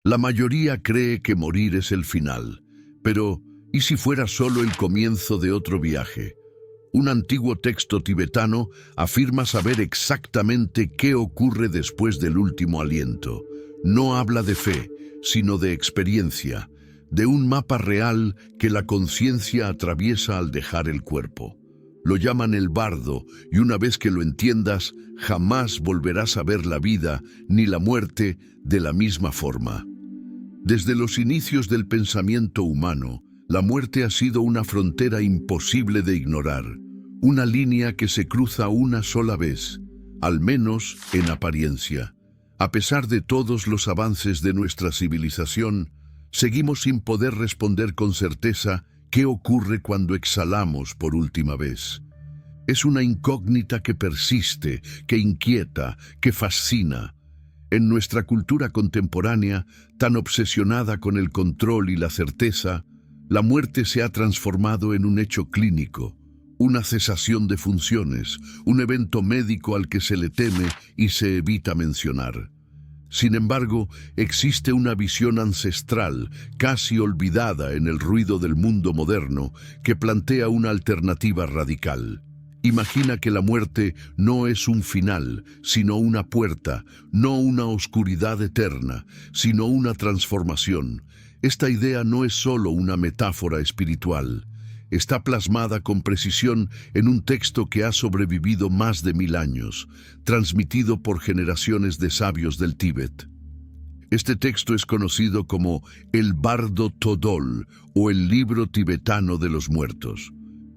La mayoría cree que morir es el final, pero ¿y si fuera solo el comienzo de otro viaje? Un antiguo texto tibetano afirma saber exactamente qué ocurre después del último aliento. No habla de fe, sino de experiencia, de un mapa real que la conciencia atraviesa al dejar el cuerpo. Lo llaman el bardo, y una vez que lo entiendas, jamás volverás a ver la vida ni la muerte de la misma forma. Desde los inicios del pensamiento humano, la muerte ha sido una frontera imposible de ignorar, una línea que se cruza una sola vez, al menos en apariencia. A pesar de todos los avances de nuestra civilización, seguimos sin poder responder con certeza qué ocurre cuando exhalamos por última vez. Es una incógnita que persiste, que inquieta, que fascina. En nuestra cultura contemporánea, tan obsesionada con el control y la certeza, la muerte se ha transformado en un hecho clínico, una cesación de funciones, un evento médico al que se le teme y se evita mencionar. Sin embargo, existe una visión ancestral, casi olvidada en el ruido del mundo moderno, que plantea una alternativa radical. Imagina que la muerte no es un final, sino una puerta, no una oscuridad eterna, sino una transformación. Esta idea no es solo una metáfora espiritual. Está plasmada con precisión en un texto que ha sobrevivido más de 1000 años, transmitido por generaciones de sabios del Tíbet. Este texto es conocido como el Bardo Todol o el libro tibetano de los muertos.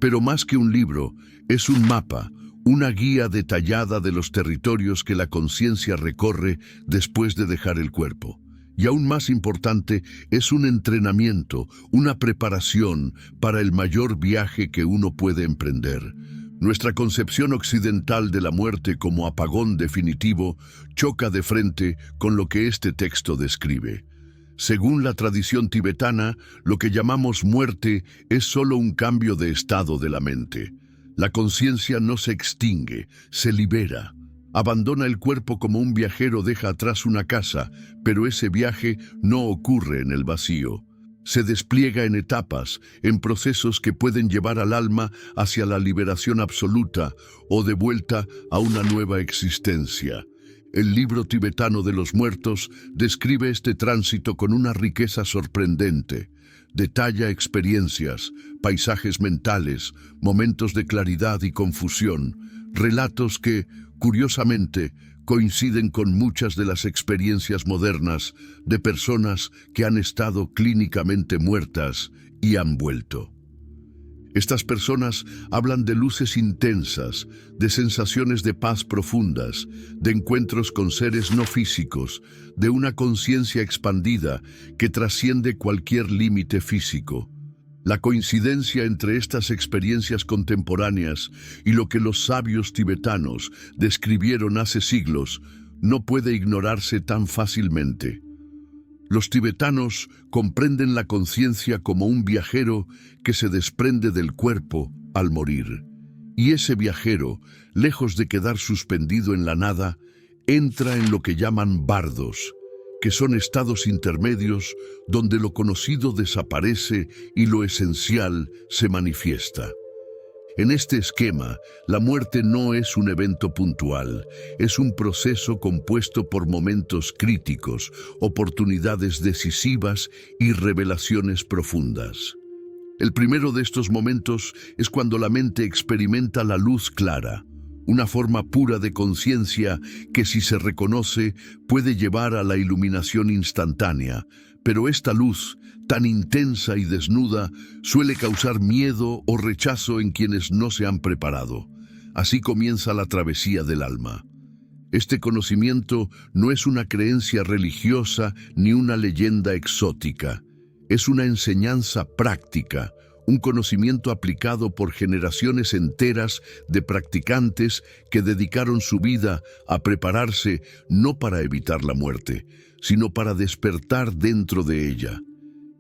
Pero más que un libro, es un mapa, una guía detallada de los territorios que la conciencia recorre después de dejar el cuerpo. Y aún más importante, es un entrenamiento, una preparación para el mayor viaje que uno puede emprender. Nuestra concepción occidental de la muerte como apagón definitivo choca de frente con lo que este texto describe. Según la tradición tibetana, lo que llamamos muerte es solo un cambio de estado de la mente. La conciencia no se extingue, se libera. Abandona el cuerpo como un viajero deja atrás una casa, pero ese viaje no ocurre en el vacío. Se despliega en etapas, en procesos que pueden llevar al alma hacia la liberación absoluta o de vuelta a una nueva existencia. El libro tibetano de los muertos describe este tránsito con una riqueza sorprendente. Detalla experiencias, paisajes mentales, momentos de claridad y confusión, relatos que, curiosamente, coinciden con muchas de las experiencias modernas de personas que han estado clínicamente muertas y han vuelto. Estas personas hablan de luces intensas, de sensaciones de paz profundas, de encuentros con seres no físicos, de una conciencia expandida que trasciende cualquier límite físico. La coincidencia entre estas experiencias contemporáneas y lo que los sabios tibetanos describieron hace siglos no puede ignorarse tan fácilmente. Los tibetanos comprenden la conciencia como un viajero que se desprende del cuerpo al morir. Y ese viajero, lejos de quedar suspendido en la nada, entra en lo que llaman bardos, que son estados intermedios donde lo conocido desaparece y lo esencial se manifiesta. En este esquema, la muerte no es un evento puntual, es un proceso compuesto por momentos críticos, oportunidades decisivas y revelaciones profundas. El primero de estos momentos es cuando la mente experimenta la luz clara, una forma pura de conciencia que, si se reconoce, puede llevar a la iluminación instantánea, pero esta luz, tan intensa y desnuda, suele causar miedo o rechazo en quienes no se han preparado. Así comienza la travesía del alma. Este conocimiento no es una creencia religiosa ni una leyenda exótica. Es una enseñanza práctica, un conocimiento aplicado por generaciones enteras de practicantes que dedicaron su vida a prepararse no para evitar la muerte, sino para despertar dentro de ella.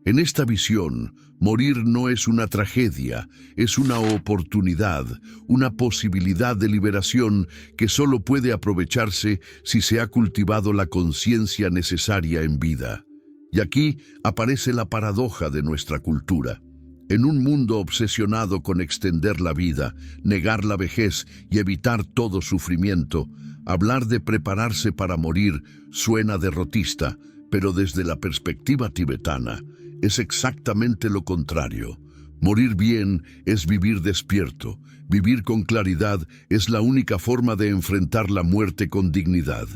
En esta visión, morir no es una tragedia, es una oportunidad, una posibilidad de liberación que solo puede aprovecharse si se ha cultivado la conciencia necesaria en vida. Y aquí aparece la paradoja de nuestra cultura. En un mundo obsesionado con extender la vida, negar la vejez y evitar todo sufrimiento, hablar de prepararse para morir suena derrotista, pero desde la perspectiva tibetana es exactamente lo contrario. Morir bien es vivir despierto. Vivir con claridad es la única forma de enfrentar la muerte con dignidad.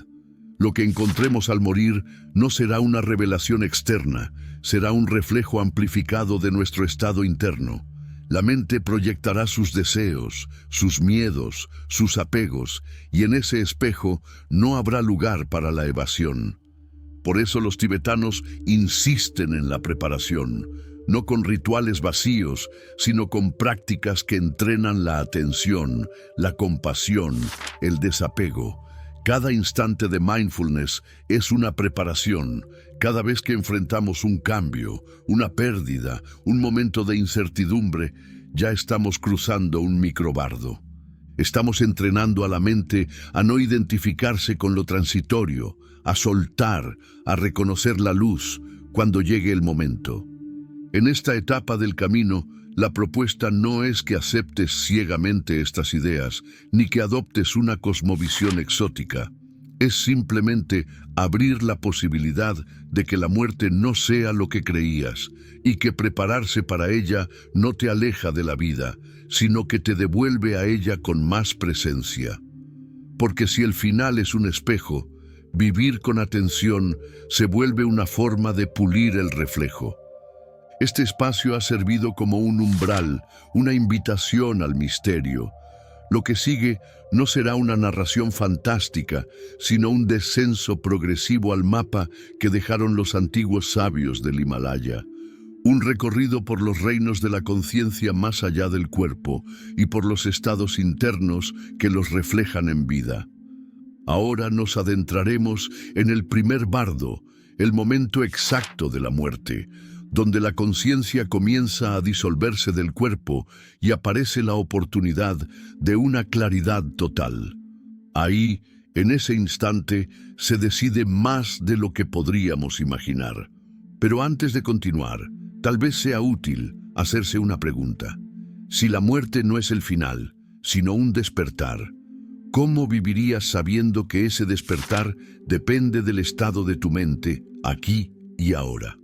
Lo que encontremos al morir no será una revelación externa, será un reflejo amplificado de nuestro estado interno. La mente proyectará sus deseos, sus miedos, sus apegos, y en ese espejo no habrá lugar para la evasión. Por eso los tibetanos insisten en la preparación, no con rituales vacíos, sino con prácticas que entrenan la atención, la compasión, el desapego. Cada instante de mindfulness es una preparación. Cada vez que enfrentamos un cambio, una pérdida, un momento de incertidumbre, ya estamos cruzando un microbardo. Estamos entrenando a la mente a no identificarse con lo transitorio, a soltar, a reconocer la luz cuando llegue el momento. En esta etapa del camino, la propuesta no es que aceptes ciegamente estas ideas, ni que adoptes una cosmovisión exótica. Es simplemente abrir la posibilidad de que la muerte no sea lo que creías, y que prepararse para ella no te aleja de la vida, sino que te devuelve a ella con más presencia. Porque si el final es un espejo, vivir con atención se vuelve una forma de pulir el reflejo. Este espacio ha servido como un umbral, una invitación al misterio. Lo que sigue no será una narración fantástica, sino un descenso progresivo al mapa que dejaron los antiguos sabios del Himalaya. Un recorrido por los reinos de la conciencia más allá del cuerpo y por los estados internos que los reflejan en vida. Ahora nos adentraremos en el primer bardo, el momento exacto de la muerte, donde la conciencia comienza a disolverse del cuerpo y aparece la oportunidad de una claridad total. Ahí, en ese instante, se decide más de lo que podríamos imaginar. Pero antes de continuar, tal vez sea útil hacerse una pregunta. Si la muerte no es el final, sino un despertar, ¿cómo vivirías sabiendo que ese despertar depende del estado de tu mente, aquí y ahora?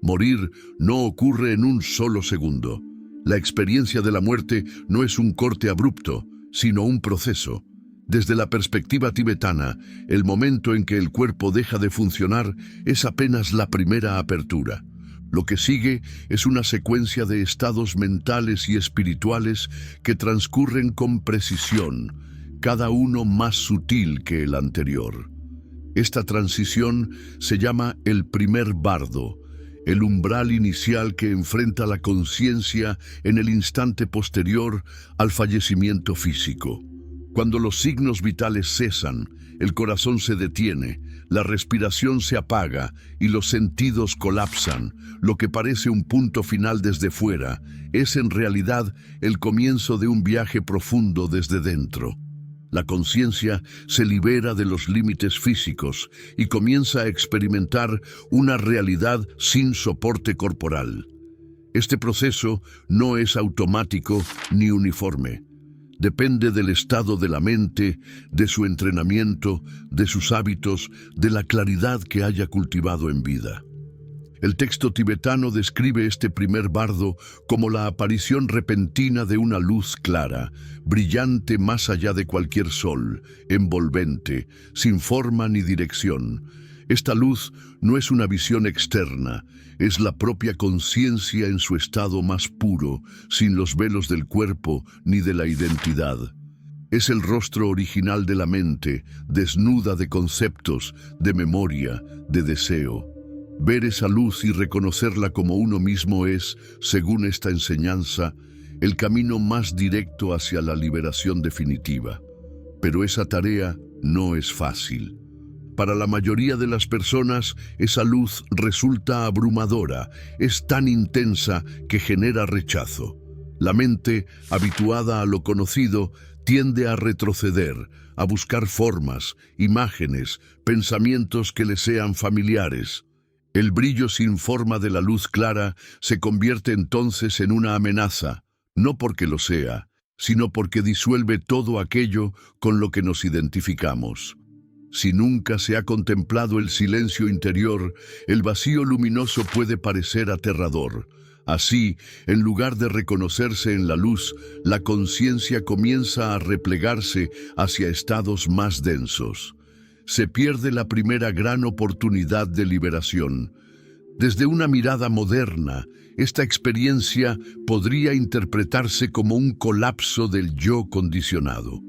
Morir no ocurre en un solo segundo. La experiencia de la muerte no es un corte abrupto, sino un proceso. Desde la perspectiva tibetana, el momento en que el cuerpo deja de funcionar es apenas la primera apertura. Lo que sigue es una secuencia de estados mentales y espirituales que transcurren con precisión, cada uno más sutil que el anterior. Esta transición se llama el primer bardo, el umbral inicial que enfrenta la conciencia en el instante posterior al fallecimiento físico. Cuando los signos vitales cesan, el corazón se detiene, la respiración se apaga y los sentidos colapsan, lo que parece un punto final desde fuera, es en realidad el comienzo de un viaje profundo desde dentro. La conciencia se libera de los límites físicos y comienza a experimentar una realidad sin soporte corporal. Este proceso no es automático ni uniforme. Depende del estado de la mente, de su entrenamiento, de sus hábitos, de la claridad que haya cultivado en vida. El texto tibetano describe este primer bardo como la aparición repentina de una luz clara, brillante más allá de cualquier sol, envolvente, sin forma ni dirección. Esta luz no es una visión externa, es la propia conciencia en su estado más puro, sin los velos del cuerpo ni de la identidad. Es el rostro original de la mente, desnuda de conceptos, de memoria, de deseo. Ver esa luz y reconocerla como uno mismo es, según esta enseñanza, el camino más directo hacia la liberación definitiva. Pero esa tarea no es fácil. Para la mayoría de las personas, esa luz resulta abrumadora, es tan intensa que genera rechazo. La mente, habituada a lo conocido, tiende a retroceder, a buscar formas, imágenes, pensamientos que le sean familiares. El brillo sin forma de la luz clara se convierte entonces en una amenaza, no porque lo sea, sino porque disuelve todo aquello con lo que nos identificamos. Si nunca se ha contemplado el silencio interior, el vacío luminoso puede parecer aterrador. Así, en lugar de reconocerse en la luz, la conciencia comienza a replegarse hacia estados más densos. Se pierde la primera gran oportunidad de liberación. Desde una mirada moderna, esta experiencia podría interpretarse como un colapso del yo condicionado.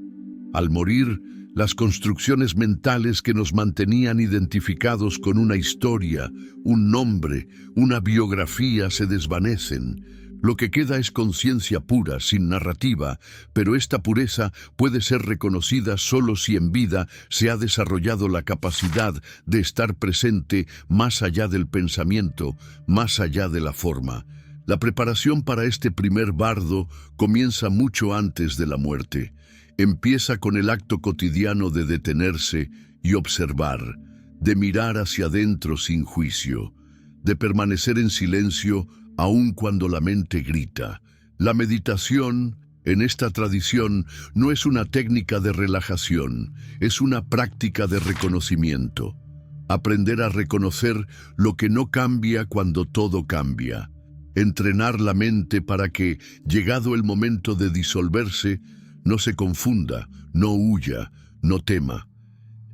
Al morir, las construcciones mentales que nos mantenían identificados con una historia, un nombre, una biografía se desvanecen. Lo que queda es conciencia pura, sin narrativa, pero esta pureza puede ser reconocida solo si en vida se ha desarrollado la capacidad de estar presente más allá del pensamiento, más allá de la forma. La preparación para este primer bardo comienza mucho antes de la muerte. Empieza con el acto cotidiano de detenerse y observar, de mirar hacia adentro sin juicio, de permanecer en silencio aun cuando la mente grita. La meditación, en esta tradición, no es una técnica de relajación, es una práctica de reconocimiento. Aprender a reconocer lo que no cambia cuando todo cambia. Entrenar la mente para que, llegado el momento de disolverse, no se confunda, no huya, no tema.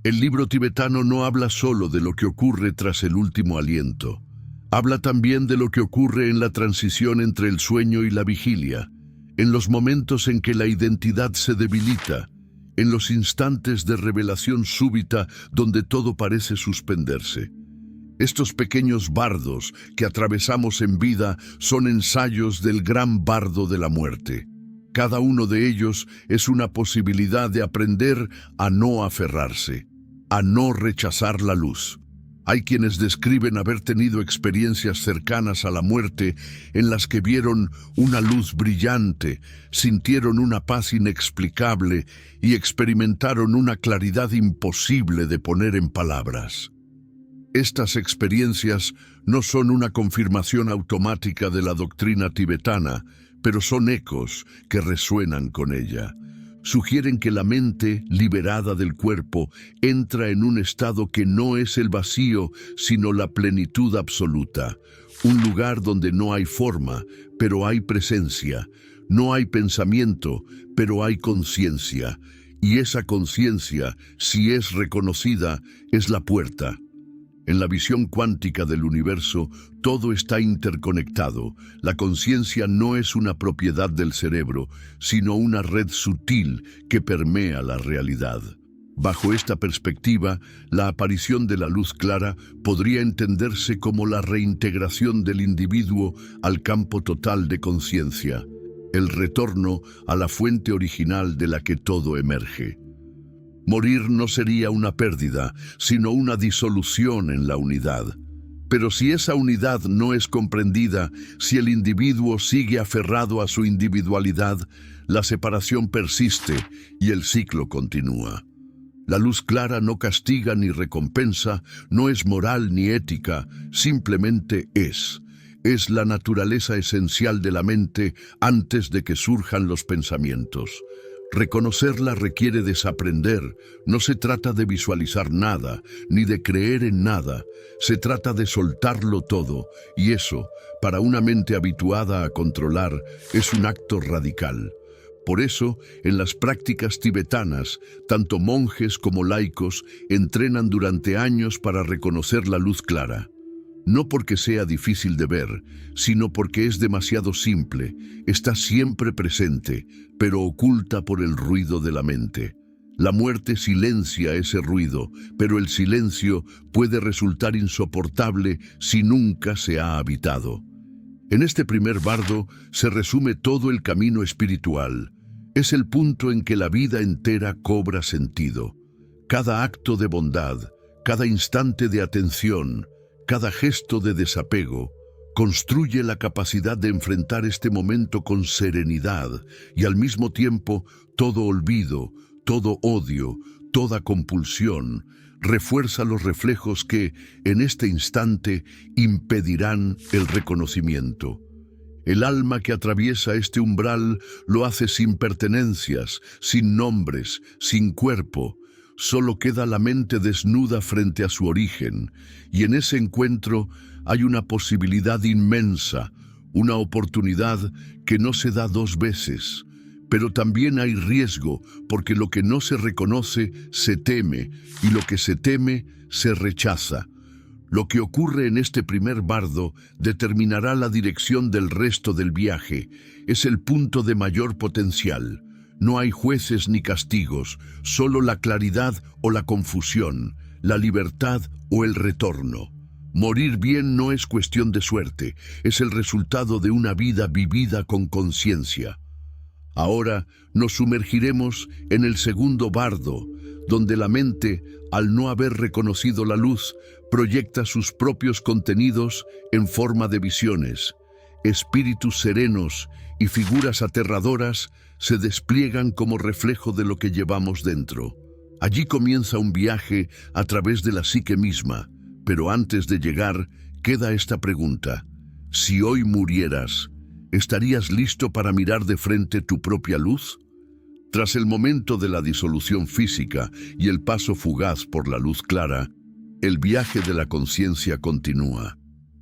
El libro tibetano no habla solo de lo que ocurre tras el último aliento. Habla también de lo que ocurre en la transición entre el sueño y la vigilia, en los momentos en que la identidad se debilita, en los instantes de revelación súbita donde todo parece suspenderse. Estos pequeños bardos que atravesamos en vida son ensayos del gran bardo de la muerte. Cada uno de ellos es una posibilidad de aprender a no aferrarse, a no rechazar la luz. Hay quienes describen haber tenido experiencias cercanas a la muerte en las que vieron una luz brillante, sintieron una paz inexplicable y experimentaron una claridad imposible de poner en palabras. Estas experiencias no son una confirmación automática de la doctrina tibetana, pero son ecos que resuenan con ella. Sugieren que la mente, liberada del cuerpo, entra en un estado que no es el vacío, sino la plenitud absoluta. Un lugar donde no hay forma, pero hay presencia. No hay pensamiento, pero hay conciencia. Y esa conciencia, si es reconocida, es la puerta. En la visión cuántica del universo, todo está interconectado. La conciencia no es una propiedad del cerebro, sino una red sutil que permea la realidad. Bajo esta perspectiva, la aparición de la luz clara podría entenderse como la reintegración del individuo al campo total de conciencia, el retorno a la fuente original de la que todo emerge. Morir no sería una pérdida, sino una disolución en la unidad. Pero si esa unidad no es comprendida, si el individuo sigue aferrado a su individualidad, la separación persiste y el ciclo continúa. La luz clara no castiga ni recompensa, no es moral ni ética, simplemente es. Es la naturaleza esencial de la mente antes de que surjan los pensamientos. Reconocerla requiere desaprender. No se trata de visualizar nada, ni de creer en nada. Se trata de soltarlo todo, y eso, para una mente habituada a controlar, es un acto radical. Por eso, en las prácticas tibetanas, tanto monjes como laicos entrenan durante años para reconocer la luz clara. No porque sea difícil de ver, sino porque es demasiado simple, está siempre presente, pero oculta por el ruido de la mente. La muerte silencia ese ruido, pero el silencio puede resultar insoportable si nunca se ha habitado. En este primer bardo se resume todo el camino espiritual. Es el punto en que la vida entera cobra sentido. Cada acto de bondad, cada instante de atención, cada gesto de desapego, construye la capacidad de enfrentar este momento con serenidad y al mismo tiempo todo olvido, todo odio, toda compulsión refuerza los reflejos que, en este instante, impedirán el reconocimiento. El alma que atraviesa este umbral lo hace sin pertenencias, sin nombres, sin cuerpo. Solo queda la mente desnuda frente a su origen, y en ese encuentro hay una posibilidad inmensa, una oportunidad que no se da dos veces. Pero también hay riesgo, porque lo que no se reconoce se teme, y lo que se teme se rechaza. Lo que ocurre en este primer bardo determinará la dirección del resto del viaje. Es el punto de mayor potencial. No hay jueces ni castigos, solo la claridad o la confusión, la libertad o el retorno. Morir bien no es cuestión de suerte, es el resultado de una vida vivida con conciencia. Ahora nos sumergiremos en el segundo bardo, donde la mente, al no haber reconocido la luz, proyecta sus propios contenidos en forma de visiones. Espíritus serenos y figuras aterradoras se despliegan como reflejo de lo que llevamos dentro. Allí comienza un viaje a través de la psique misma, pero antes de llegar queda esta pregunta: si hoy murieras, ¿estarías listo para mirar de frente tu propia luz? Tras el momento de la disolución física y el paso fugaz por la luz clara, el viaje de la conciencia continúa.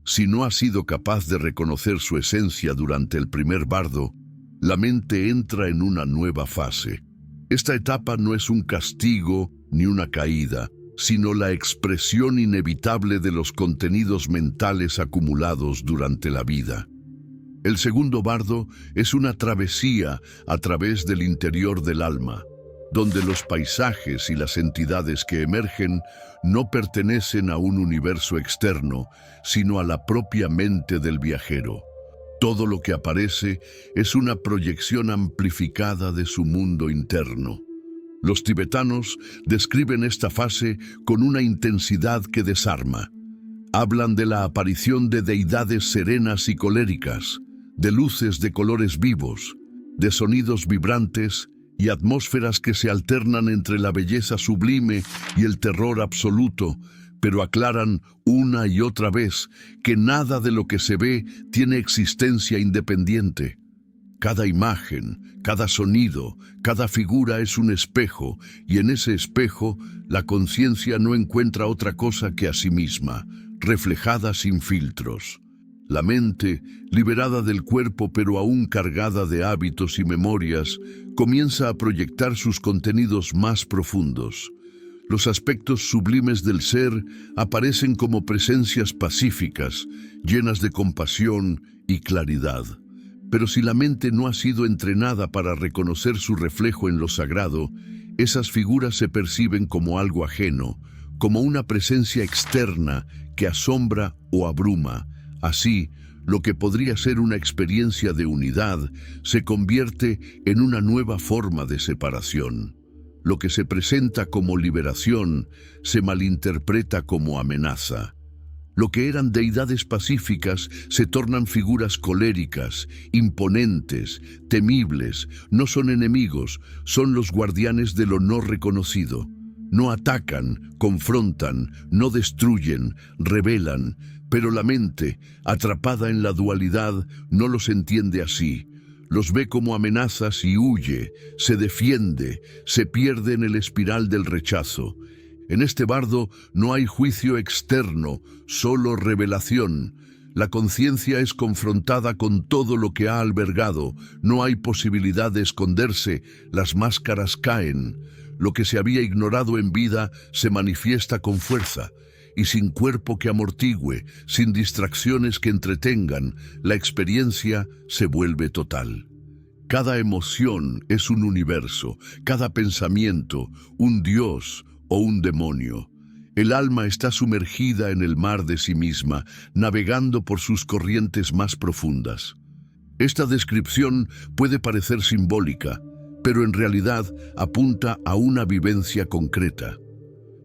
Si no has sido capaz de reconocer su esencia durante el primer bardo, la mente entra en una nueva fase. Esta etapa no es un castigo ni una caída, sino la expresión inevitable de los contenidos mentales acumulados durante la vida. El segundo bardo es una travesía a través del interior del alma, donde los paisajes y las entidades que emergen no pertenecen a un universo externo, sino a la propia mente del viajero. Todo lo que aparece es una proyección amplificada de su mundo interno. Los tibetanos describen esta fase con una intensidad que desarma. Hablan de la aparición de deidades serenas y coléricas, de luces de colores vivos, de sonidos vibrantes y atmósferas que se alternan entre la belleza sublime y el terror absoluto, pero aclaran una y otra vez que nada de lo que se ve tiene existencia independiente. Cada imagen, cada sonido, cada figura es un espejo, y en ese espejo la conciencia no encuentra otra cosa que a sí misma, reflejada sin filtros. La mente, liberada del cuerpo pero aún cargada de hábitos y memorias, comienza a proyectar sus contenidos más profundos. Los aspectos sublimes del ser aparecen como presencias pacíficas, llenas de compasión y claridad. Pero si la mente no ha sido entrenada para reconocer su reflejo en lo sagrado, esas figuras se perciben como algo ajeno, como una presencia externa que asombra o abruma. Así, lo que podría ser una experiencia de unidad se convierte en una nueva forma de separación. Lo que se presenta como liberación se malinterpreta como amenaza. Lo que eran deidades pacíficas se tornan figuras coléricas, imponentes, temibles. No son enemigos, son los guardianes de lo no reconocido. No atacan, confrontan, no destruyen, revelan, pero la mente, atrapada en la dualidad, no los entiende así. Los ve como amenazas y huye, se defiende, se pierde en el espiral del rechazo. En este bardo no hay juicio externo, solo revelación. La conciencia es confrontada con todo lo que ha albergado, no hay posibilidad de esconderse, las máscaras caen. Lo que se había ignorado en vida se manifiesta con fuerza, y sin cuerpo que amortigüe, sin distracciones que entretengan, la experiencia se vuelve total. Cada emoción es un universo, cada pensamiento, un dios o un demonio. El alma está sumergida en el mar de sí misma, navegando por sus corrientes más profundas. Esta descripción puede parecer simbólica, pero en realidad apunta a una vivencia concreta.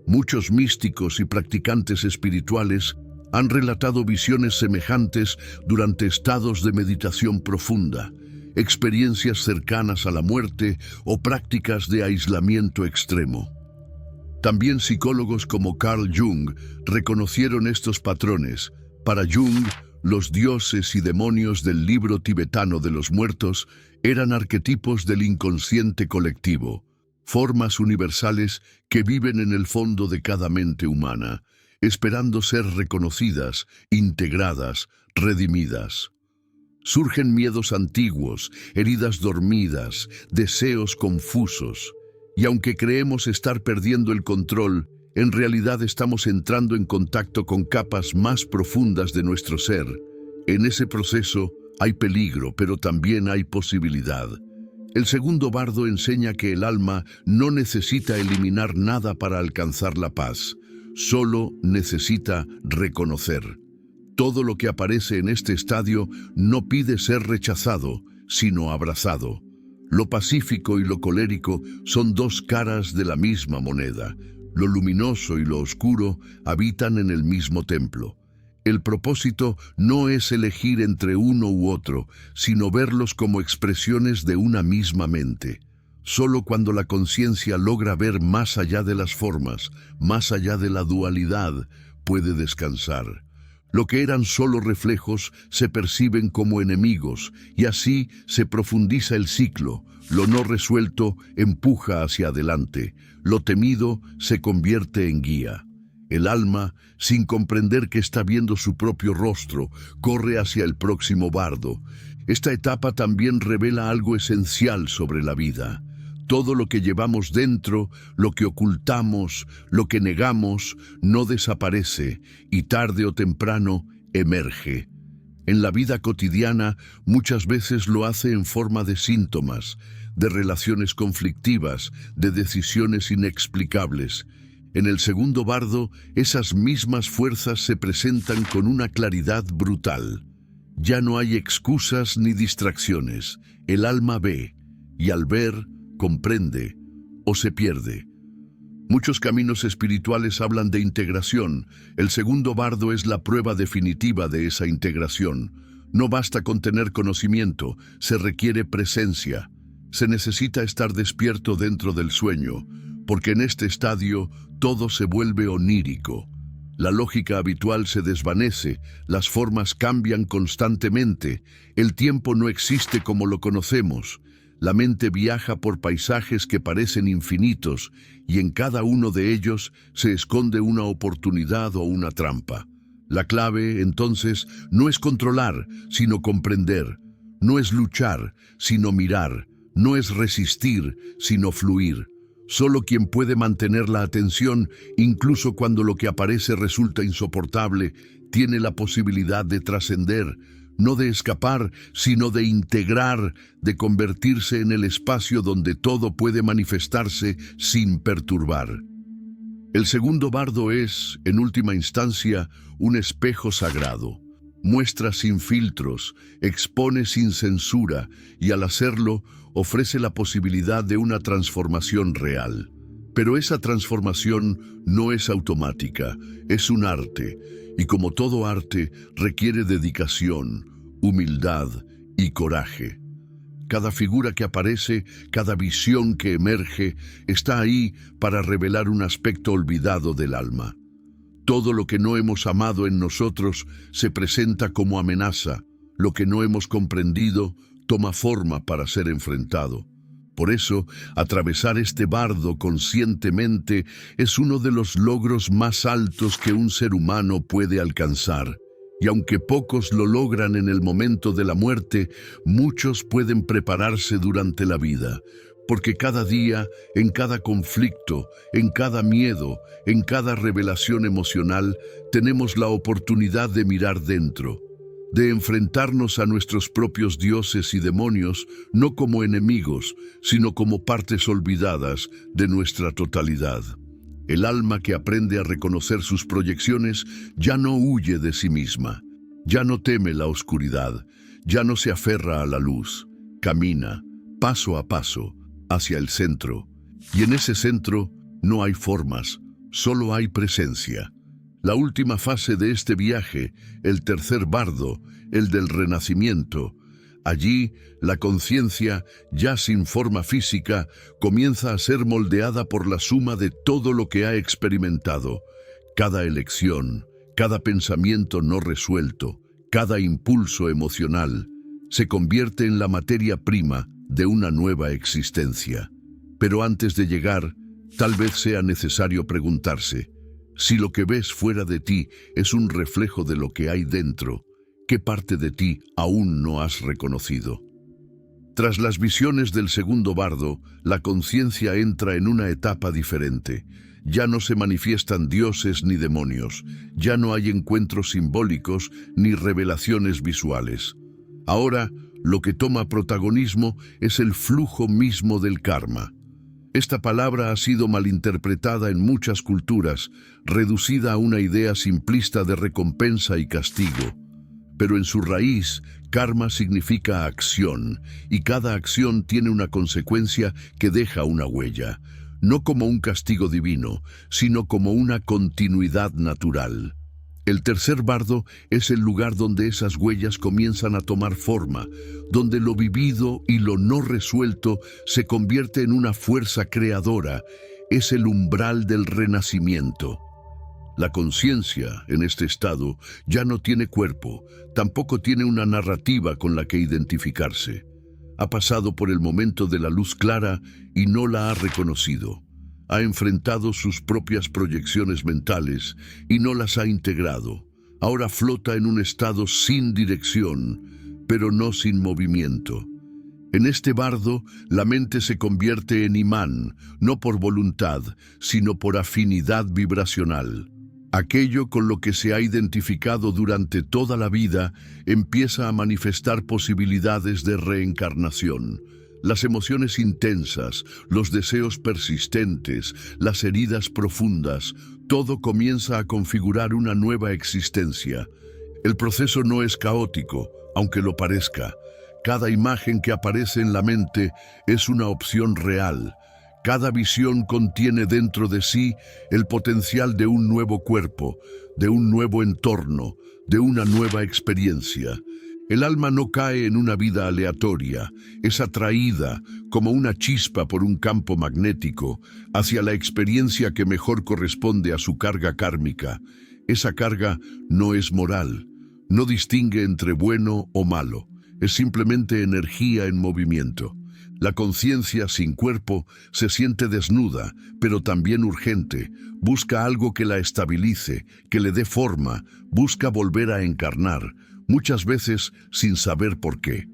Muchos místicos y practicantes espirituales han relatado visiones semejantes durante estados de meditación profunda, experiencias cercanas a la muerte o prácticas de aislamiento extremo. También psicólogos como Carl Jung reconocieron estos patrones. Para Jung, los dioses y demonios del libro tibetano de los muertos eran arquetipos del inconsciente colectivo, formas universales que viven en el fondo de cada mente humana, esperando ser reconocidas, integradas, redimidas. Surgen miedos antiguos, heridas dormidas, deseos confusos. Y aunque creemos estar perdiendo el control, en realidad estamos entrando en contacto con capas más profundas de nuestro ser. En ese proceso hay peligro, pero también hay posibilidad. El segundo bardo enseña que el alma no necesita eliminar nada para alcanzar la paz, solo necesita reconocer. Todo lo que aparece en este estadio no pide ser rechazado, sino abrazado. Lo pacífico y lo colérico son dos caras de la misma moneda. Lo luminoso y lo oscuro habitan en el mismo templo. El propósito no es elegir entre uno u otro, sino verlos como expresiones de una misma mente. Solo cuando la conciencia logra ver más allá de las formas, más allá de la dualidad, puede descansar. Lo que eran solo reflejos se perciben como enemigos y así se profundiza el ciclo. Lo no resuelto empuja hacia adelante. Lo temido se convierte en guía. El alma, sin comprender que está viendo su propio rostro, corre hacia el próximo bardo. Esta etapa también revela algo esencial sobre la vida. Todo lo que llevamos dentro, lo que ocultamos, lo que negamos, no desaparece y tarde o temprano emerge. En la vida cotidiana muchas veces lo hace en forma de síntomas, de relaciones conflictivas, de decisiones inexplicables. En el segundo bardo, esas mismas fuerzas se presentan con una claridad brutal. Ya no hay excusas ni distracciones. El alma ve, y al ver, comprende o se pierde. Muchos caminos espirituales hablan de integración. El segundo bardo es la prueba definitiva de esa integración. No basta con tener conocimiento, se requiere presencia. Se necesita estar despierto dentro del sueño, porque en este estadio todo se vuelve onírico. La lógica habitual se desvanece, las formas cambian constantemente, el tiempo no existe como lo conocemos. La mente viaja por paisajes que parecen infinitos y en cada uno de ellos se esconde una oportunidad o una trampa. La clave, entonces, no es controlar, sino comprender. No es luchar, sino mirar. No es resistir, sino fluir. Solo quien puede mantener la atención, incluso cuando lo que aparece resulta insoportable, tiene la posibilidad de trascender, no de escapar, sino de integrar, de convertirse en el espacio donde todo puede manifestarse sin perturbar. El segundo bardo es, en última instancia, un espejo sagrado. Muestra sin filtros, expone sin censura y al hacerlo ofrece la posibilidad de una transformación real. Pero esa transformación no es automática, es un arte, y como todo arte requiere dedicación, humildad y coraje. Cada figura que aparece, cada visión que emerge, está ahí para revelar un aspecto olvidado del alma. Todo lo que no hemos amado en nosotros se presenta como amenaza. Lo que no hemos comprendido toma forma para ser enfrentado. Por eso, atravesar este bardo conscientemente es uno de los logros más altos que un ser humano puede alcanzar. Y aunque pocos lo logran en el momento de la muerte, muchos pueden prepararse durante la vida. Porque cada día, en cada conflicto, en cada miedo, en cada revelación emocional, tenemos la oportunidad de mirar dentro, de enfrentarnos a nuestros propios dioses y demonios, no como enemigos, sino como partes olvidadas de nuestra totalidad. El alma que aprende a reconocer sus proyecciones ya no huye de sí misma, ya no teme la oscuridad, ya no se aferra a la luz, camina, paso a paso, hacia el centro, y en ese centro no hay formas, solo hay presencia. La última fase de este viaje, el tercer bardo, el del renacimiento, Allí, la conciencia, ya sin forma física, comienza a ser moldeada por la suma de todo lo que ha experimentado. Cada elección, cada pensamiento no resuelto, cada impulso emocional, se convierte en la materia prima de una nueva existencia. Pero antes de llegar, tal vez sea necesario preguntarse, si lo que ves fuera de ti es un reflejo de lo que hay dentro, ¿qué parte de ti aún no has reconocido? Tras las visiones del segundo bardo, la conciencia entra en una etapa diferente. Ya no se manifiestan dioses ni demonios, ya no hay encuentros simbólicos ni revelaciones visuales. Ahora, lo que toma protagonismo es el flujo mismo del karma. Esta palabra ha sido malinterpretada en muchas culturas, reducida a una idea simplista de recompensa y castigo. Pero en su raíz, karma significa acción, y cada acción tiene una consecuencia que deja una huella, no como un castigo divino, sino como una continuidad natural. El tercer bardo es el lugar donde esas huellas comienzan a tomar forma, donde lo vivido y lo no resuelto se convierte en una fuerza creadora. Es el umbral del renacimiento. La conciencia, en este estado, ya no tiene cuerpo, tampoco tiene una narrativa con la que identificarse. Ha pasado por el momento de la luz clara y no la ha reconocido. Ha enfrentado sus propias proyecciones mentales y no las ha integrado. Ahora flota en un estado sin dirección, pero no sin movimiento. En este bardo, la mente se convierte en imán, no por voluntad, sino por afinidad vibracional. Aquello con lo que se ha identificado durante toda la vida empieza a manifestar posibilidades de reencarnación. Las emociones intensas, los deseos persistentes, las heridas profundas, todo comienza a configurar una nueva existencia. El proceso no es caótico, aunque lo parezca. Cada imagen que aparece en la mente es una opción real. Cada visión contiene dentro de sí el potencial de un nuevo cuerpo, de un nuevo entorno, de una nueva experiencia. El alma no cae en una vida aleatoria, es atraída como una chispa por un campo magnético hacia la experiencia que mejor corresponde a su carga kármica. Esa carga no es moral, no distingue entre bueno o malo, es simplemente energía en movimiento. La conciencia sin cuerpo se siente desnuda, pero también urgente. Busca algo que la estabilice, que le dé forma, busca volver a encarnar, muchas veces sin saber por qué.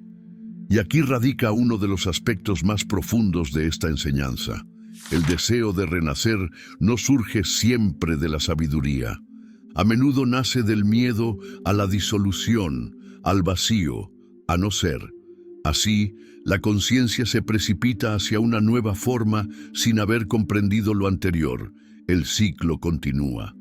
Y aquí radica uno de los aspectos más profundos de esta enseñanza. El deseo de renacer no surge siempre de la sabiduría. A menudo nace del miedo a la disolución, al vacío, a no ser. Así, la conciencia se precipita hacia una nueva forma sin haber comprendido lo anterior. El ciclo continúa.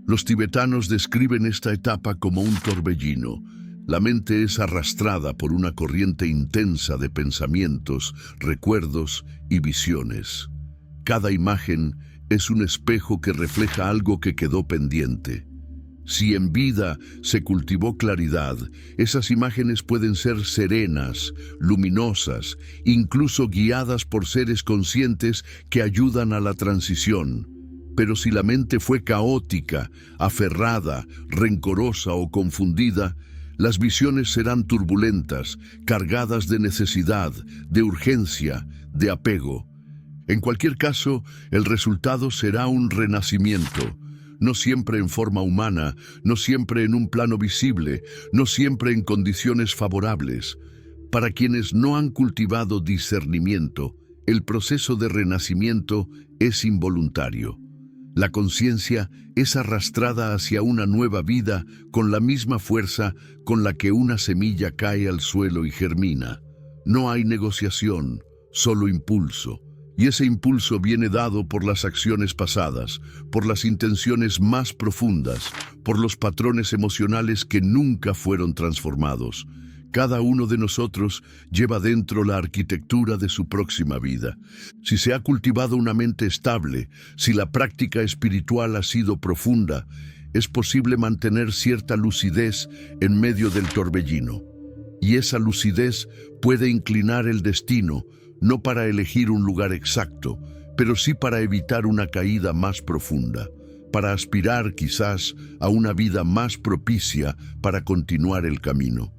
Los tibetanos describen esta etapa como un torbellino. La mente es arrastrada por una corriente intensa de pensamientos, recuerdos y visiones. Cada imagen es un espejo que refleja algo que quedó pendiente. Si en vida se cultivó claridad, esas imágenes pueden ser serenas, luminosas, incluso guiadas por seres conscientes que ayudan a la transición. Pero si la mente fue caótica, aferrada, rencorosa o confundida, las visiones serán turbulentas, cargadas de necesidad, de urgencia, de apego. En cualquier caso, el resultado será un renacimiento. No siempre en forma humana, no siempre en un plano visible, no siempre en condiciones favorables. Para quienes no han cultivado discernimiento, el proceso de renacimiento es involuntario. La conciencia es arrastrada hacia una nueva vida con la misma fuerza con la que una semilla cae al suelo y germina. No hay negociación, solo impulso. Y ese impulso viene dado por las acciones pasadas, por las intenciones más profundas, por los patrones emocionales que nunca fueron transformados. Cada uno de nosotros lleva dentro la arquitectura de su próxima vida. Si se ha cultivado una mente estable, si la práctica espiritual ha sido profunda, es posible mantener cierta lucidez en medio del torbellino. Y esa lucidez puede inclinar el destino, no para elegir un lugar exacto, pero sí para evitar una caída más profunda, para aspirar quizás a una vida más propicia para continuar el camino.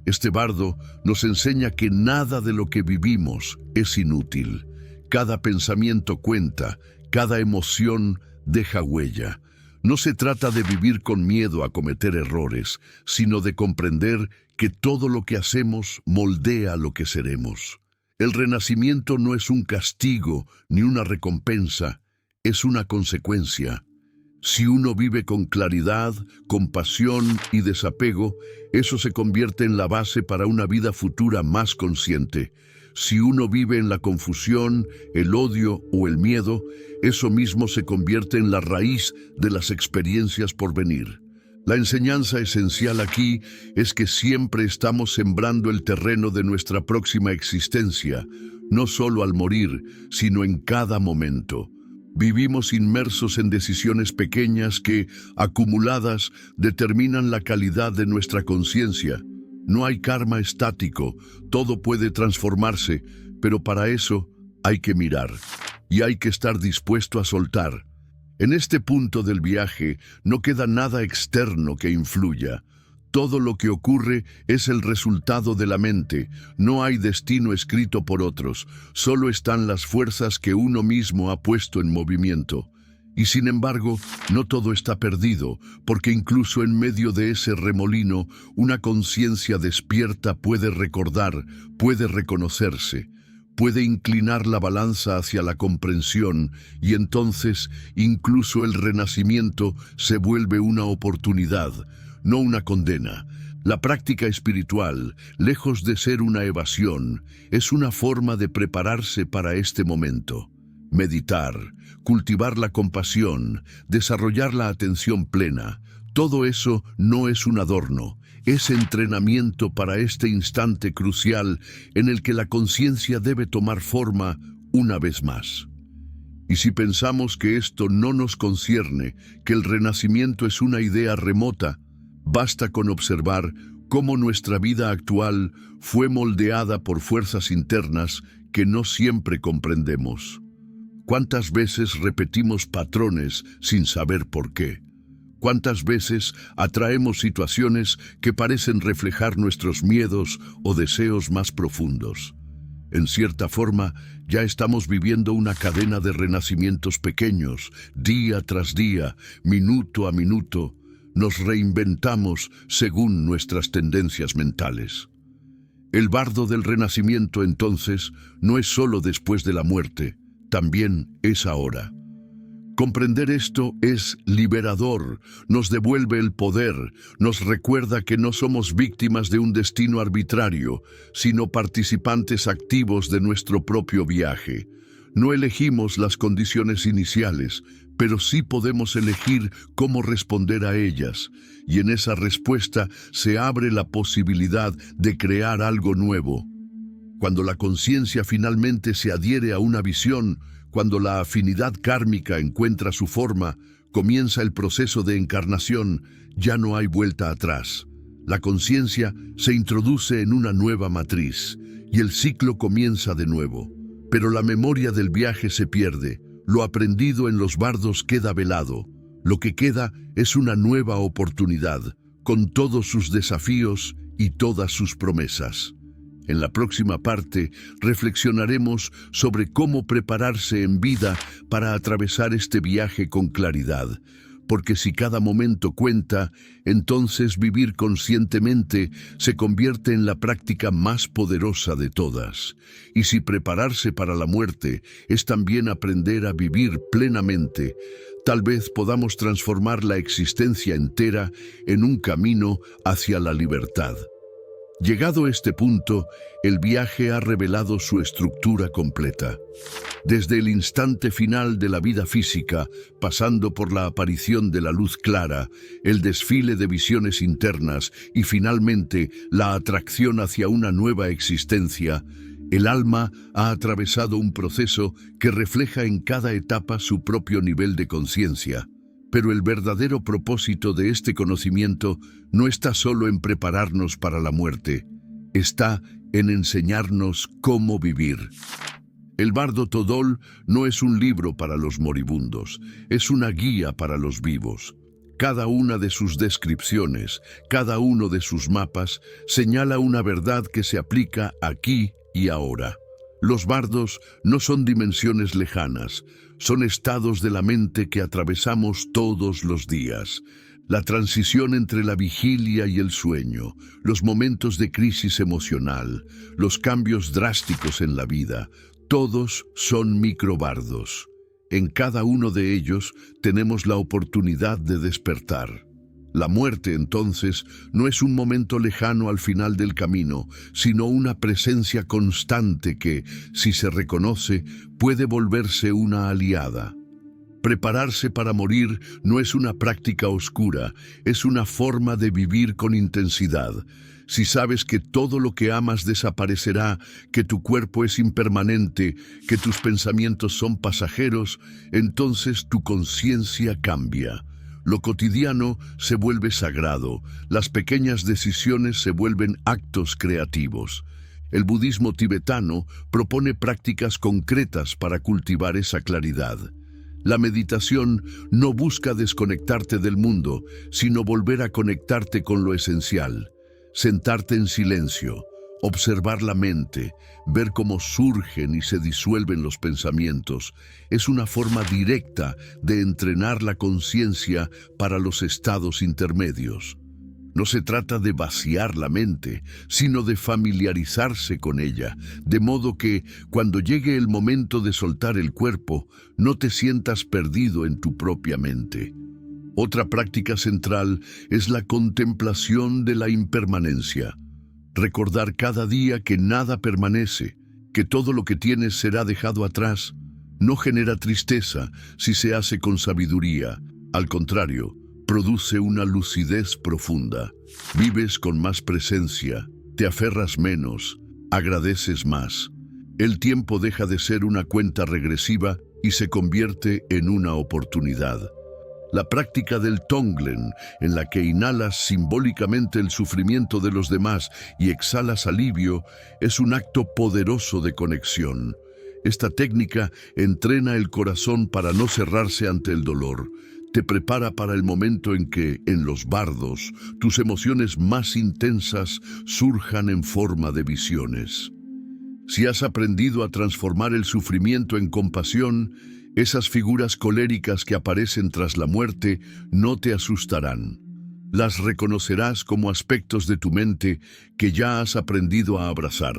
Este bardo nos enseña que nada de lo que vivimos es inútil. Cada pensamiento cuenta, cada emoción deja huella. No se trata de vivir con miedo a cometer errores, sino de comprender que todo lo que hacemos moldea lo que seremos. El renacimiento no es un castigo ni una recompensa, es una consecuencia. Si uno vive con claridad, compasión y desapego, eso se convierte en la base para una vida futura más consciente. Si uno vive en la confusión, el odio o el miedo, eso mismo se convierte en la raíz de las experiencias por venir. La enseñanza esencial aquí es que siempre estamos sembrando el terreno de nuestra próxima existencia, no solo al morir, sino en cada momento. Vivimos inmersos en decisiones pequeñas que, acumuladas, determinan la calidad de nuestra conciencia. No hay karma estático, todo puede transformarse, pero para eso hay que mirar y hay que estar dispuesto a soltar. En este punto del viaje no queda nada externo que influya. Todo lo que ocurre es el resultado de la mente. No hay destino escrito por otros, solo están las fuerzas que uno mismo ha puesto en movimiento. Y sin embargo, no todo está perdido, porque incluso en medio de ese remolino, una conciencia despierta puede recordar, puede reconocerse, puede inclinar la balanza hacia la comprensión, y entonces incluso el renacimiento se vuelve una oportunidad, no una condena. La práctica espiritual, lejos de ser una evasión, es una forma de prepararse para este momento. Meditar, cultivar la compasión, desarrollar la atención plena, todo eso no es un adorno, es entrenamiento para este instante crucial en el que la conciencia debe tomar forma una vez más. Y si pensamos que esto no nos concierne, que el renacimiento es una idea remota, basta con observar cómo nuestra vida actual fue moldeada por fuerzas internas que no siempre comprendemos. ¿Cuántas veces repetimos patrones sin saber por qué? ¿Cuántas veces atraemos situaciones que parecen reflejar nuestros miedos o deseos más profundos? En cierta forma, ya estamos viviendo una cadena de renacimientos pequeños, día tras día, minuto a minuto. Nos reinventamos según nuestras tendencias mentales. El bardo del renacimiento, entonces, no es solo después de la muerte, también es ahora. Comprender esto es liberador, nos devuelve el poder, nos recuerda que no somos víctimas de un destino arbitrario, sino participantes activos de nuestro propio viaje. No elegimos las condiciones iniciales, pero sí podemos elegir cómo responder a ellas, y en esa respuesta se abre la posibilidad de crear algo nuevo. Cuando la conciencia finalmente se adhiere a una visión, cuando la afinidad kármica encuentra su forma, comienza el proceso de encarnación, ya no hay vuelta atrás. La conciencia se introduce en una nueva matriz, y el ciclo comienza de nuevo. Pero la memoria del viaje se pierde, lo aprendido en los bardos queda velado. Lo que queda es una nueva oportunidad, con todos sus desafíos y todas sus promesas. En la próxima parte reflexionaremos sobre cómo prepararse en vida para atravesar este viaje con claridad, porque si cada momento cuenta, entonces vivir conscientemente se convierte en la práctica más poderosa de todas. Y si prepararse para la muerte es también aprender a vivir plenamente, tal vez podamos transformar la existencia entera en un camino hacia la libertad. Llegado este punto, el viaje ha revelado su estructura completa. Desde el instante final de la vida física, pasando por la aparición de la luz clara, el desfile de visiones internas y finalmente la atracción hacia una nueva existencia, el alma ha atravesado un proceso que refleja en cada etapa su propio nivel de conciencia. Pero el verdadero propósito de este conocimiento no está solo en prepararnos para la muerte, está en enseñarnos cómo vivir. El Bardo Todol no es un libro para los moribundos, es una guía para los vivos. Cada una de sus descripciones, cada uno de sus mapas, señala una verdad que se aplica aquí y ahora. Los bardos no son dimensiones lejanas, son estados de la mente que atravesamos todos los días. La transición entre la vigilia y el sueño, los momentos de crisis emocional, los cambios drásticos en la vida, todos son microbardos. En cada uno de ellos tenemos la oportunidad de despertar. La muerte, entonces, no es un momento lejano al final del camino, sino una presencia constante que, si se reconoce, puede volverse una aliada. Prepararse para morir no es una práctica oscura, es una forma de vivir con intensidad. Si sabes que todo lo que amas desaparecerá, que tu cuerpo es impermanente, que tus pensamientos son pasajeros, entonces tu conciencia cambia. Lo cotidiano se vuelve sagrado, las pequeñas decisiones se vuelven actos creativos. El budismo tibetano propone prácticas concretas para cultivar esa claridad. La meditación no busca desconectarte del mundo, sino volver a conectarte con lo esencial. Sentarte en silencio, observar la mente, ver cómo surgen y se disuelven los pensamientos, es una forma directa de entrenar la conciencia para los estados intermedios. No se trata de vaciar la mente, sino de familiarizarse con ella, de modo que, cuando llegue el momento de soltar el cuerpo, no te sientas perdido en tu propia mente. Otra práctica central es la contemplación de la impermanencia. Recordar cada día que nada permanece, que todo lo que tienes será dejado atrás, no genera tristeza si se hace con sabiduría. Al contrario, produce una lucidez profunda. Vives con más presencia, te aferras menos, agradeces más. El tiempo deja de ser una cuenta regresiva y se convierte en una oportunidad. La práctica del Tonglen, en la que inhalas simbólicamente el sufrimiento de los demás y exhalas alivio, es un acto poderoso de conexión. Esta técnica entrena el corazón para no cerrarse ante el dolor. Te prepara para el momento en que, en los bardos, tus emociones más intensas surjan en forma de visiones. Si has aprendido a transformar el sufrimiento en compasión, esas figuras coléricas que aparecen tras la muerte no te asustarán. Las reconocerás como aspectos de tu mente que ya has aprendido a abrazar.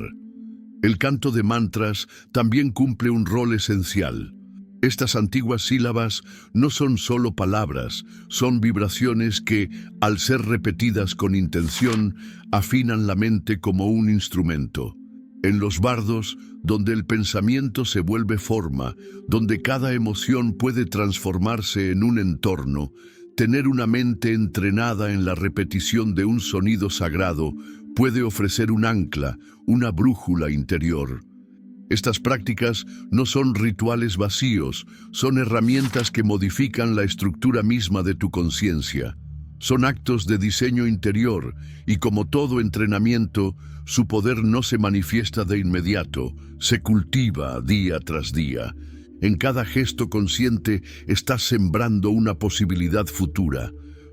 El canto de mantras también cumple un rol esencial. Estas antiguas sílabas no son solo palabras, son vibraciones que, al ser repetidas con intención, afinan la mente como un instrumento. En los bardos, donde el pensamiento se vuelve forma, donde cada emoción puede transformarse en un entorno, tener una mente entrenada en la repetición de un sonido sagrado puede ofrecer un ancla, una brújula interior. Estas prácticas no son rituales vacíos, son herramientas que modifican la estructura misma de tu conciencia. Son actos de diseño interior y, como todo entrenamiento, su poder no se manifiesta de inmediato, se cultiva día tras día. En cada gesto consciente estás sembrando una posibilidad futura,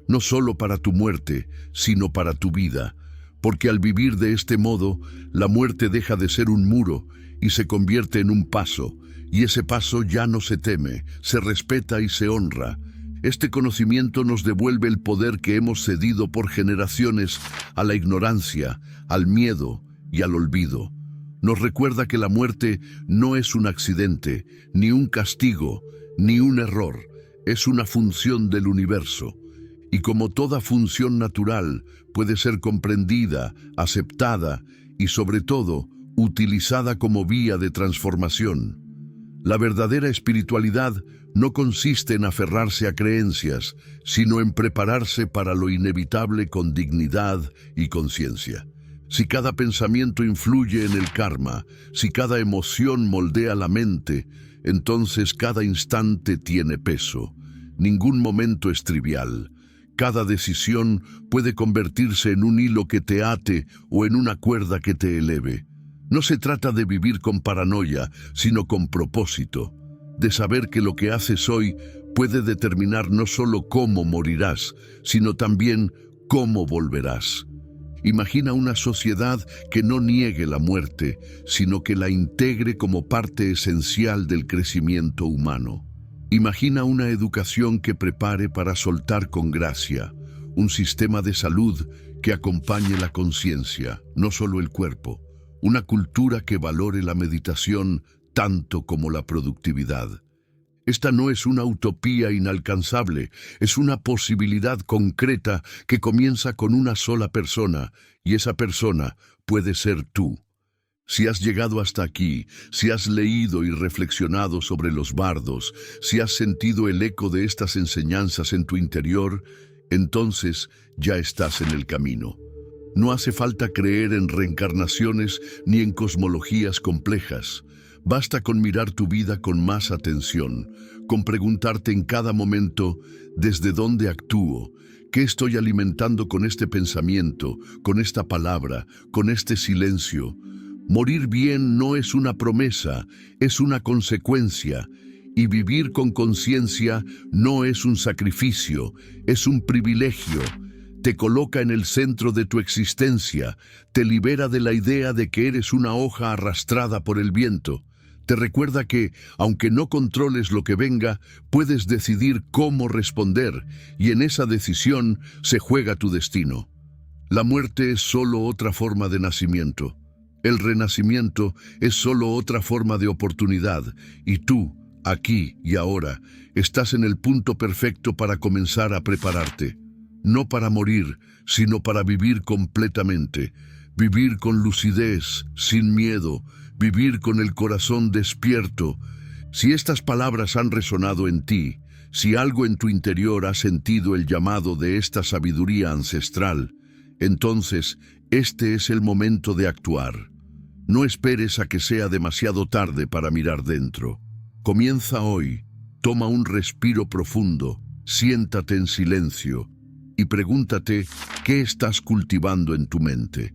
no solo para tu muerte, sino para tu vida. Porque al vivir de este modo, la muerte deja de ser un muro y se convierte en un paso, y ese paso ya no se teme, se respeta y se honra. Este conocimiento nos devuelve el poder que hemos cedido por generaciones a la ignorancia, al miedo y al olvido. Nos recuerda que la muerte no es un accidente, ni un castigo, ni un error, es una función del universo. Y como toda función natural, puede ser comprendida, aceptada y, sobre todo, utilizada como vía de transformación. La verdadera espiritualidad no consiste en aferrarse a creencias, sino en prepararse para lo inevitable con dignidad y conciencia. Si cada pensamiento influye en el karma, si cada emoción moldea la mente, entonces cada instante tiene peso. Ningún momento es trivial. Cada decisión puede convertirse en un hilo que te ate o en una cuerda que te eleve. No se trata de vivir con paranoia, sino con propósito, de saber que lo que haces hoy puede determinar no solo cómo morirás, sino también cómo volverás. Imagina una sociedad que no niegue la muerte, sino que la integre como parte esencial del crecimiento humano. Imagina una educación que prepare para soltar con gracia, un sistema de salud que acompañe la conciencia, no solo el cuerpo, una cultura que valore la meditación tanto como la productividad. Esta no es una utopía inalcanzable, es una posibilidad concreta que comienza con una sola persona, y esa persona puede ser tú. Si has llegado hasta aquí, si has leído y reflexionado sobre los bardos, si has sentido el eco de estas enseñanzas en tu interior, entonces ya estás en el camino. No hace falta creer en reencarnaciones ni en cosmologías complejas. Basta con mirar tu vida con más atención, con preguntarte en cada momento desde dónde actúo, qué estoy alimentando con este pensamiento, con esta palabra, con este silencio. Morir bien no es una promesa, es una consecuencia, y vivir con conciencia no es un sacrificio, es un privilegio. Te coloca en el centro de tu existencia, te libera de la idea de que eres una hoja arrastrada por el viento. Te recuerda que, aunque no controles lo que venga, puedes decidir cómo responder, y en esa decisión se juega tu destino. La muerte es solo otra forma de nacimiento. El renacimiento es solo otra forma de oportunidad, y tú, aquí y ahora, estás en el punto perfecto para comenzar a prepararte. No para morir, sino para vivir completamente. Vivir con lucidez, sin miedo, vivir con el corazón despierto. Si estas palabras han resonado en ti, si algo en tu interior ha sentido el llamado de esta sabiduría ancestral, entonces este es el momento de actuar. No esperes a que sea demasiado tarde para mirar dentro. Comienza hoy, toma un respiro profundo, siéntate en silencio y pregúntate qué estás cultivando en tu mente.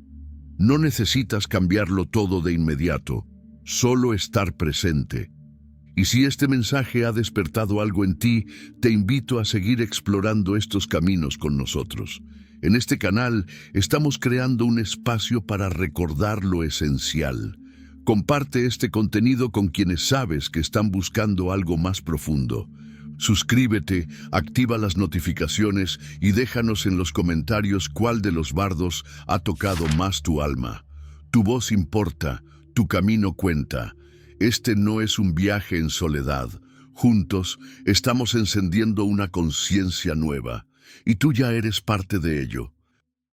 No necesitas cambiarlo todo de inmediato, solo estar presente. Y si este mensaje ha despertado algo en ti, te invito a seguir explorando estos caminos con nosotros. En este canal estamos creando un espacio para recordar lo esencial. Comparte este contenido con quienes sabes que están buscando algo más profundo. Suscríbete, activa las notificaciones y déjanos en los comentarios cuál de los bardos ha tocado más tu alma. Tu voz importa, tu camino cuenta. Este no es un viaje en soledad. Juntos estamos encendiendo una conciencia nueva, y tú ya eres parte de ello.